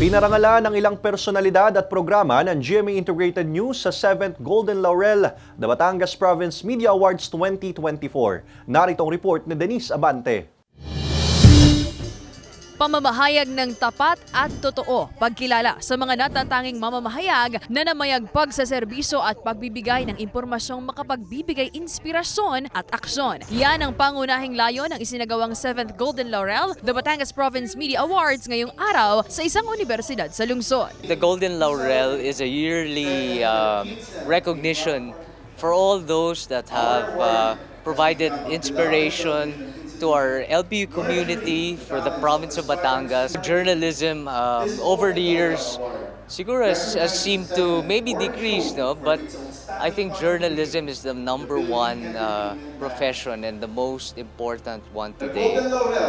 Pinarangalan ng ilang personalidad at programa ng GMA Integrated News sa 7th Golden Laurel na Batangas Province Media Awards 2024. Narito ang report ni Denise Abante. Pamamahayag ng tapat at totoo, pagkilala sa mga natatanging mamamahayag na namayagpag sa serbisyo at pagbibigay ng impormasyong makapagbibigay inspirasyon at aksyon. Yan ang pangunahing layo ng isinagawang 7th Golden Laurel, the Batangas Province Media Awards ngayong araw sa isang universidad sa lungsod. The Golden Laurel is a yearly recognition for all those that have provided inspiration to our LPU community for the province of Batangas. Journalism over the years siguro has seemed to maybe decrease, no? But I think journalism is the #1 profession and the most important one today,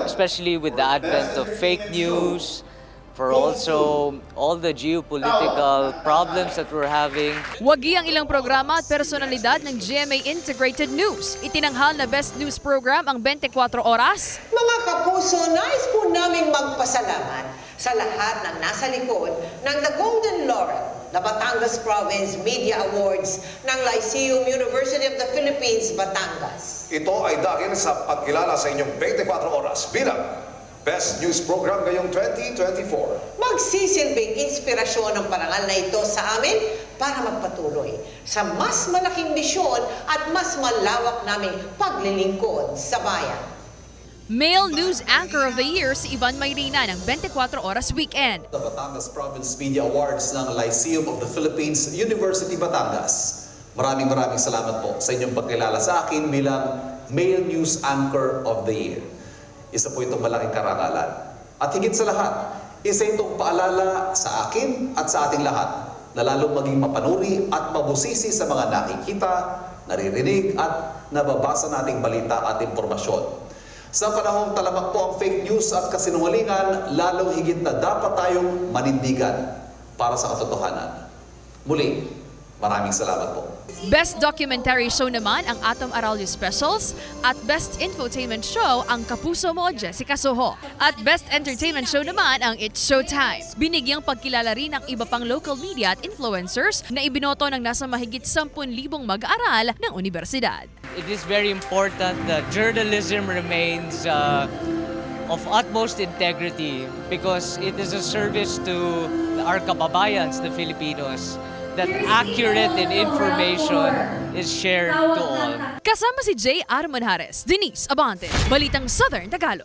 especially with the advent of fake news, for also all the geopolitical problems that we're having. Wagi ang ilang programa at personalidad ng GMA Integrated News. Itinanghal na Best News Program ang 24 Oras. Mga kapuso, nais po naming magpasalamat sa lahat ng nasa likod ng The Golden Laurel, the Batangas Province Media Awards ng Lyceum University of the Philippines, Batangas. Ito ay dahil sa pagkilala sa inyong 24 oras bilang Best News Program ngayong 2024. Magsisilbing inspirasyon ang parangal na ito sa amin para magpatuloy sa mas malaking misyon at mas malawak naming paglilingkod sa bayan. Male News Anchor of the Year si Ivan Mayrina ng 24 Oras Weekend. The Batangas Province Media Awards ng Lyceum of the Philippines, University Batangas. Maraming salamat po sa inyong pagkilala sa akin bilang Male News Anchor of the Year. Isa po itong malaking karangalan. At higit sa lahat, isa itong paalala sa akin at sa ating lahat na lalong maging mapanuri at mabusisi sa mga nakikita, naririnig at nababasa nating balita at impormasyon. Sa panahong talamak po ang fake news at kasinungalingan, lalong higit na dapat tayong manindigan para sa katotohanan. Muli, maraming salamat po. Best Documentary Show naman ang Atom Aralio Specials at Best Infotainment Show ang Kapuso Mo, Jessica Soho. At Best Entertainment Show naman ang It's Showtime. Binigyang pagkilala rin ang iba pang local media at influencers na ibinoto ng nasa mahigit 10,000 mag-aaral ng universidad. It is very important that journalism remains of utmost integrity because it is a service to our kababayans, the Filipinos, that accurate information is shared to all. Kasama si J. Armonhares, Denise Abante, Balitang Southern Tagalog.